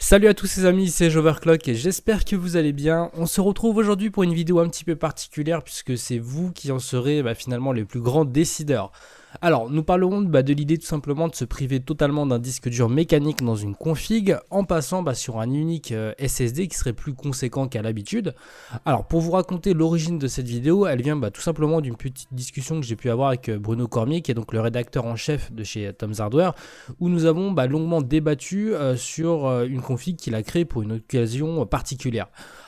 Salut à tous les amis, c'est Joverclock et j'espère que vous allez bien. On se retrouve aujourd'hui pour une vidéo un petit peu particulière puisque c'est vous qui en serez finalement les plus grands décideurs. Alors nous parlerons de l'idée tout simplement de se priver totalement d'un disque dur mécanique dans une config en passant sur un unique SSD qui serait plus conséquent qu'à l'habitude. Alors pour vous raconter l'origine de cette vidéo, elle vient tout simplement d'une petite discussion que j'ai pu avoir avec Bruno Cormier qui est donc le rédacteur en chef de chez Tom's Hardware, où nous avons longuement débattu sur une config qu'il a créée pour une occasion particulière.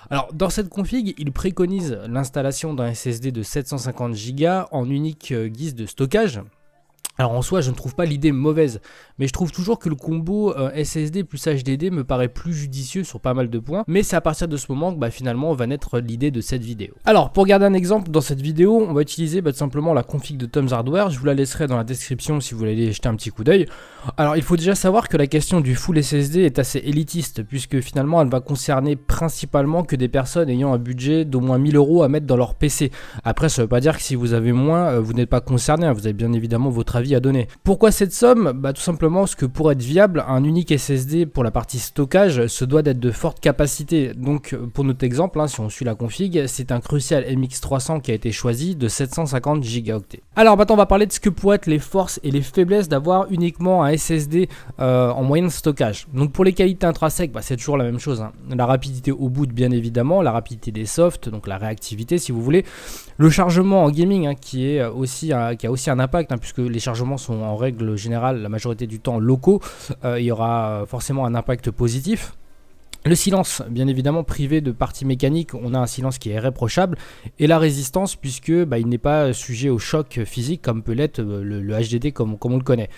Alors dans cette config, il préconise l'installation d'un SSD de 750 Go en unique guise de stockage. Alors en soi, je ne trouve pas l'idée mauvaise, mais je trouve toujours que le combo SSD plus HDD me paraît plus judicieux sur pas mal de points, mais c'est à partir de ce moment que finalement va naître l'idée de cette vidéo. Alors pour garder un exemple, dans cette vidéo, on va utiliser tout simplement la config de Tom's Hardware, je vous la laisserai dans la description si vous voulez aller jeter un petit coup d'œil. Alors il faut déjà savoir que la question du full SSD est assez élitiste, puisque finalement elle va concerner principalement que des personnes ayant un budget d'au moins 1000 € à mettre dans leur PC. Après ça veut pas dire que si vous avez moins, vous n'êtes pas concerné, vous avez bien évidemment votre avis à donner. Pourquoi cette somme? Tout simplement parce que pour être viable, un unique SSD pour la partie stockage se doit d'être de forte capacité. Donc pour notre exemple, si on suit la config, c'est un Crucial MX300 qui a été choisi de 750 Go. Alors maintenant on va parler de ce que pourraient être les forces et les faiblesses d'avoir uniquement un SSD en moyen de stockage. Donc pour les qualités intrinsèques, c'est toujours la même chose, La rapidité au boot bien évidemment, la rapidité des softs, donc la réactivité si vous voulez. Le chargement en gaming qui a aussi un impact, puisque les chargements sont en règle générale la majorité du temps locaux, il y aura forcément un impact positif. Le silence, bien évidemment, privé de partie mécanique, on a un silence qui est irréprochable. Et la résistance, puisque il n'est pas sujet au choc physique comme peut l'être le HDD comme on le connaît.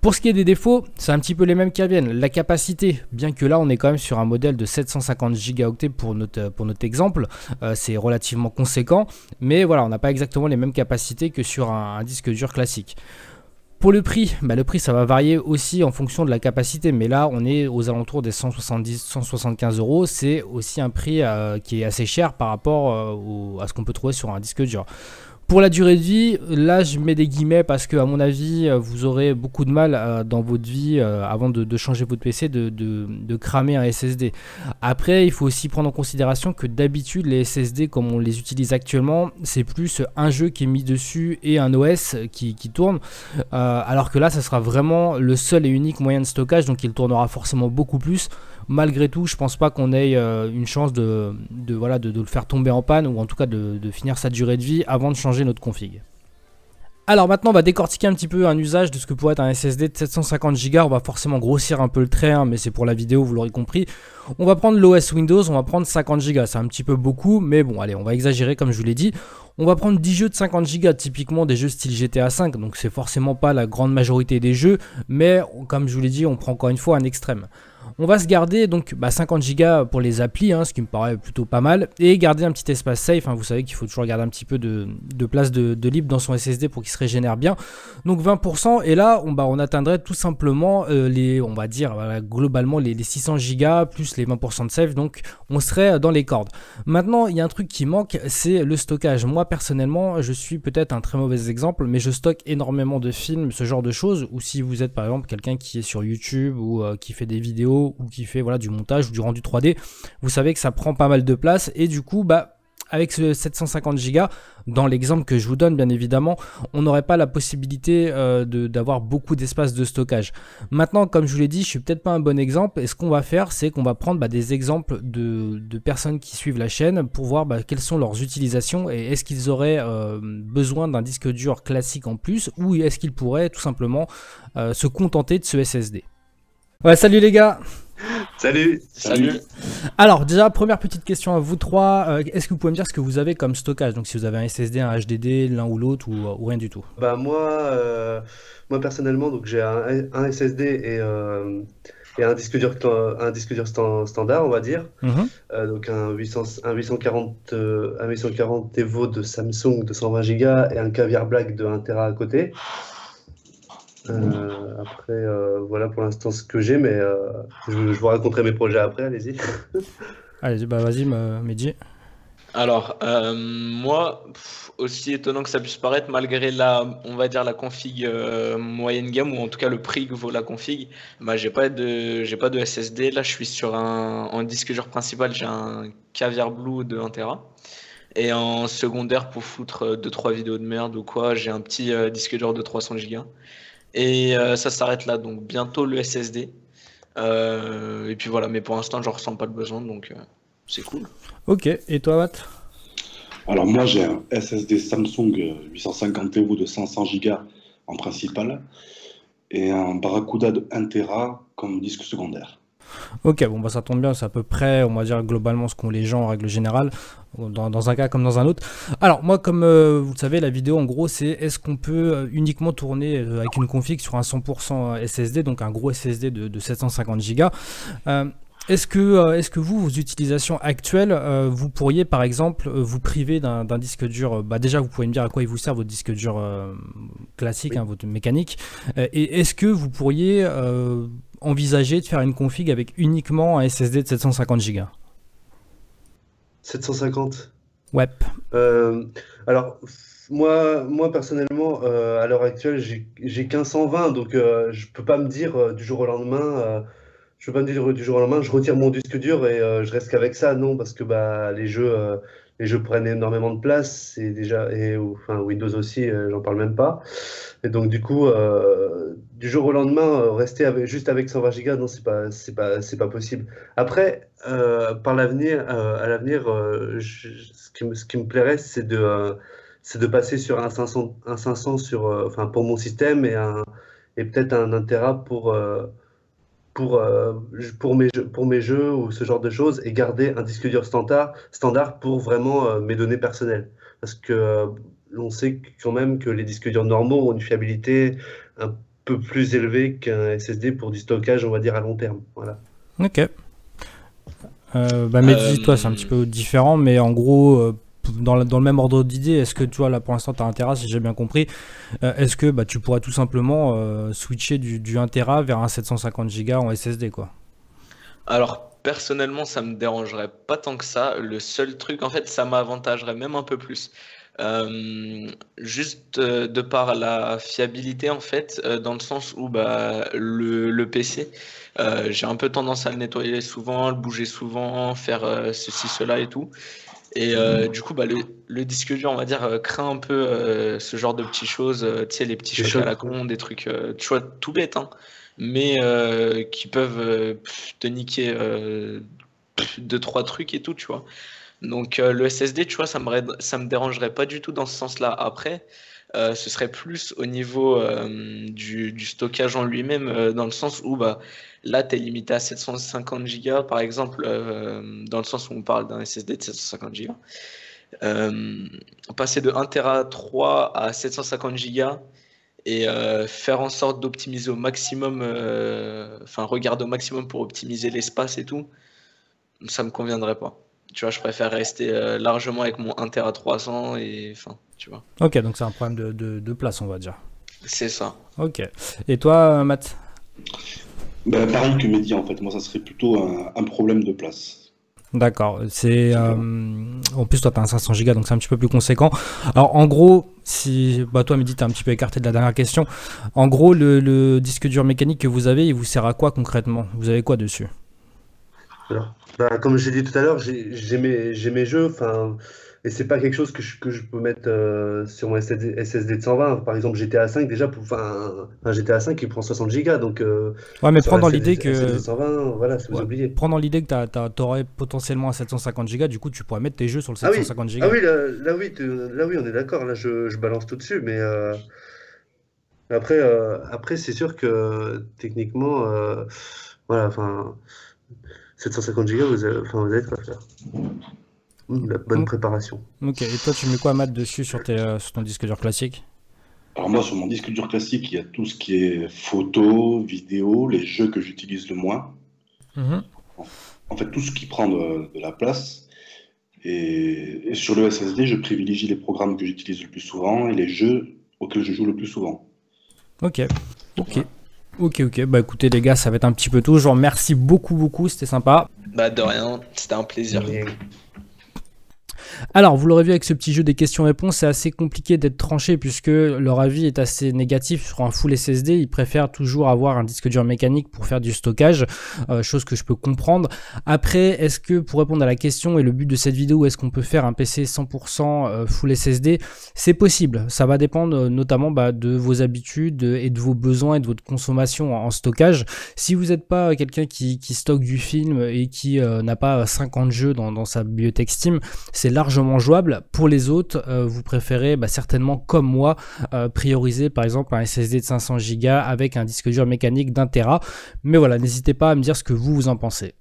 Pour ce qui est des défauts, c'est un petit peu les mêmes qui reviennent. La capacité, bien que là on est quand même sur un modèle de 750 Go pour notre exemple, c'est relativement conséquent, mais voilà, on n'a pas exactement les mêmes capacités que sur un disque dur classique. Pour le prix, le prix ça va varier aussi en fonction de la capacité, mais là on est aux alentours des 170-175 €, c'est aussi un prix qui est assez cher par rapport à ce qu'on peut trouver sur un disque dur. Pour la durée de vie, là je mets des guillemets parce que à mon avis vous aurez beaucoup de mal dans votre vie avant de changer votre PC de cramer un SSD. Après il faut aussi prendre en considération que d'habitude les SSD comme on les utilise actuellement, c'est plus un jeu qui est mis dessus et un OS qui tourne, alors que là ça sera vraiment le seul et unique moyen de stockage, donc il tournera forcément beaucoup plus. Malgré tout, je pense pas qu'on ait une chance de le faire tomber en panne, ou en tout cas de finir sa durée de vie avant de changer notre config. Alors maintenant on va décortiquer un petit peu un usage de ce que pourrait être un SSD de 750 Go. On va forcément grossir un peu le trait, mais c'est pour la vidéo, vous l'aurez compris. On va prendre l'OS Windows, on va prendre 50 Go, c'est un petit peu beaucoup, mais bon allez, on va exagérer comme je vous l'ai dit. On va prendre 10 jeux de 50 Go, typiquement des jeux style GTA V, donc c'est forcément pas la grande majorité des jeux, mais comme je vous l'ai dit, on prend encore une fois un extrême. On va se garder donc 50 Go pour les applis, ce qui me paraît plutôt pas mal, et garder un petit espace safe, vous savez qu'il faut toujours garder un petit peu de place de libre dans son SSD pour qu'il se régénère bien, donc 20%, et là on atteindrait tout simplement on va dire globalement les 600 Go plus les 20% de safe, donc on serait dans les cordes. Maintenant il y a un truc qui manque, c'est le stockage. Moi personnellement je suis peut-être un très mauvais exemple, mais je stocke énormément de films, ce genre de choses, ou si vous êtes par exemple quelqu'un qui est sur YouTube ou qui fait des vidéos ou qui fait du montage ou du rendu 3D, vous savez que ça prend pas mal de place, et du coup avec ce 750 Go, dans l'exemple que je vous donne bien évidemment, on n'aurait pas la possibilité d'avoir beaucoup d'espace de stockage. Maintenant comme je vous l'ai dit, je suis peut-être pas un bon exemple, et ce qu'on va faire c'est qu'on va prendre des exemples de personnes qui suivent la chaîne pour voir quelles sont leurs utilisations, et est-ce qu'ils auraient besoin d'un disque dur classique en plus, ou est-ce qu'ils pourraient tout simplement se contenter de ce SSD. Ouais, salut les gars. Salut. Alors déjà, première petite question à vous trois, est-ce que vous pouvez me dire ce que vous avez comme stockage? Donc si vous avez un SSD, un HDD, l'un ou l'autre, ou rien du tout. Moi personnellement, donc j'ai un SSD et un disque dur standard, on va dire. Donc un 840 Evo de Samsung de 120 Go et un Caviar Black de 1 Tera à côté. Après, voilà pour l'instant ce que j'ai, mais je vous raconterai mes projets après, allez-y. Allez, vas-y, Mehdi. Alors, moi, aussi étonnant que ça puisse paraître, malgré on va dire la config moyenne gamme, ou en tout cas le prix que vaut la config, bah, j'ai pas de SSD. Là, je suis sur en disque dur principal, j'ai un Caviar Blue de 1 Tera. Et en secondaire, pour foutre 2-3 vidéos de merde ou quoi, j'ai un petit disque dur de 300 Go. Et ça s'arrête là, donc bientôt le SSD. Et puis voilà, mais pour l'instant, j'en ressens pas le besoin, donc c'est cool. Ok, et toi, Matt? Alors moi j'ai un SSD Samsung 850 EVO de 500 Go en principal et un Barracuda de 1 Tera comme disque secondaire. Ok, bon bah ça tombe bien, c'est à peu près, on va dire globalement ce qu'ont les gens en règle générale, dans un cas comme dans un autre. Alors moi comme vous le savez, la vidéo en gros c'est est-ce qu'on peut uniquement tourner avec une config sur un 100% SSD, donc un gros SSD de 750 Go. Est-ce que vous, vos utilisations actuelles, vous pourriez par exemple vous priver d'un disque dur, déjà vous pouvez me dire à quoi il vous sert votre disque dur classique, Oui. hein, votre mécanique, et est-ce que vous pourriez envisager de faire une config avec uniquement un SSD de 750 Go? 750. Ouais. Euh, alors, moi personnellement, à l'heure actuelle, j'ai qu'un 120, donc je peux pas me dire du jour au lendemain, je peux pas me dire du jour au lendemain, je retire mon disque dur et je reste qu'avec ça, non, parce que bah les jeux prennent énormément de place et déjà enfin Windows aussi, j'en parle même pas. Et donc du coup, du jour au lendemain, rester juste avec 120 Go, non, c'est pas possible. Après, à l'avenir, ce qui me plairait, c'est de passer sur un 500 enfin, pour mon système et peut-être un 1 Tera pour, euh, pour mes jeux ou ce genre de choses et garder un disque dur standard pour vraiment mes données personnelles. Parce que on sait quand même que les disques durs normaux ont une fiabilité un peu plus élevée qu'un SSD pour du stockage, on va dire, à long terme. Voilà. Ok. Mehdi, toi c'est un petit peu différent, mais en gros, dans le même ordre d'idée, est-ce que tu vois là pour l'instant tu as 1 Tera, si j'ai bien compris, est-ce que tu pourrais tout simplement switcher du 1 Tera vers un 750 Go en SSD quoi? Alors, personnellement, ça me dérangerait pas tant que ça. Le seul truc, en fait, ça m'avantagerait même un peu plus. Juste de par la fiabilité, en fait, dans le sens où bah, le PC, j'ai un peu tendance à le nettoyer souvent, le bouger souvent, faire ceci, cela et tout. Et du coup, bah, le disque dur, on va dire, craint un peu ce genre de petites choses, tu sais, les petits Les chocs à la chocs, ouais. con, des trucs, tu vois, tout bêtes, hein, mais qui peuvent te niquer deux, trois trucs et tout, tu vois. Donc le SSD, tu vois, ça me dérangerait pas du tout dans ce sens-là. Après, ce serait plus au niveau du stockage en lui-même, dans le sens où bah, là, tu es limité à 750 Go, par exemple, dans le sens où on parle d'un SSD de 750 Go. Passer de 1 Tera 3 à 750 Go et faire en sorte d'optimiser au maximum, enfin, regarder au maximum pour optimiser l'espace et tout, ça me conviendrait pas. Tu vois, je préfère rester largement avec mon 1 Tera 300 et enfin, tu vois. Ok, donc c'est un problème de place on va dire. C'est ça. Ok. Et toi Matt? Ben, pareil que Mehdi en fait, moi ça serait plutôt un problème de place. D'accord, en plus toi tu as un 500 Go donc c'est un petit peu plus conséquent. Alors en gros, si toi Mehdi t'es un petit peu écarté de la dernière question, en gros le disque dur mécanique que vous avez, il vous sert à quoi concrètement? Vous avez quoi dessus? Alors, bah, comme j'ai dit tout à l'heure, j'ai mes jeux, enfin, et c'est pas quelque chose que je peux mettre sur mon SSD de 120. Par exemple, GTA 5 déjà, un GTA 5 qui prend 60 Go, donc Ouais, mais sur prends un dans l'idée SSD que 120, voilà, c'est vous ouais, oubliez. prends dans l'idée que t'aurais potentiellement un 750 Go, du coup tu pourrais mettre tes jeux sur le Ah oui, 750 ah Go. oui, là oui, on est d'accord. Là, je balance tout dessus, mais après, c'est sûr que techniquement, voilà, enfin, 750 Go, vous avez de quoi faire. La bonne Mm. préparation. Ok, et toi tu mets quoi Matt dessus sur ton disque dur classique? Alors moi sur mon disque dur classique, il y a tout ce qui est photo, vidéo, les jeux que j'utilise le moins. Mhm. En fait tout ce qui prend de la place. Et sur le SSD, je privilégie les programmes que j'utilise le plus souvent et les jeux auxquels je joue le plus souvent. Ok, ok. Ok, bah écoutez les gars, ça va être un petit peu tout. Je vous remercie beaucoup, c'était sympa. Bah de rien, c'était un plaisir. Et Alors, vous l'aurez vu avec ce petit jeu des questions-réponses, c'est assez compliqué d'être tranché puisque leur avis est assez négatif sur un full SSD. Ils préfèrent toujours avoir un disque dur mécanique pour faire du stockage, chose que je peux comprendre. Après, est-ce que, pour répondre à la question et le but de cette vidéo, est-ce qu'on peut faire un PC 100% full SSD? C'est possible. Ça va dépendre notamment de vos habitudes et de vos besoins et de votre consommation en stockage. Si vous n'êtes pas quelqu'un qui stocke du film et qui n'a pas 50 jeux dans sa bibliothèque Steam, c'est largement jouable. Pour les autres, vous préférez certainement, comme moi, prioriser par exemple un SSD de 500 Go avec un disque dur mécanique d'1 Tera. Mais voilà, n'hésitez pas à me dire ce que vous en pensez.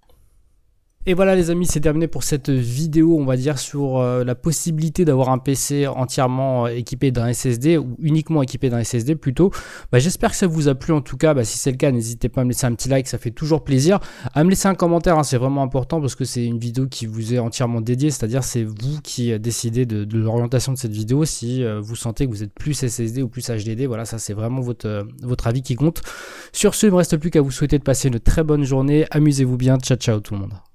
Et voilà les amis, c'est terminé pour cette vidéo, on va dire, sur la possibilité d'avoir un PC entièrement équipé d'un SSD, ou uniquement équipé d'un SSD plutôt. J'espère que ça vous a plu en tout cas. Si c'est le cas, n'hésitez pas à me laisser un petit like, ça fait toujours plaisir. À me laisser un commentaire, c'est vraiment important parce que c'est une vidéo qui vous est entièrement dédiée, c'est-à-dire c'est vous qui décidez de l'orientation de cette vidéo. Si vous sentez que vous êtes plus SSD ou plus HDD, voilà, ça c'est vraiment votre avis qui compte. Sur ce, il ne me reste plus qu'à vous souhaiter de passer une très bonne journée. Amusez-vous bien, ciao ciao tout le monde.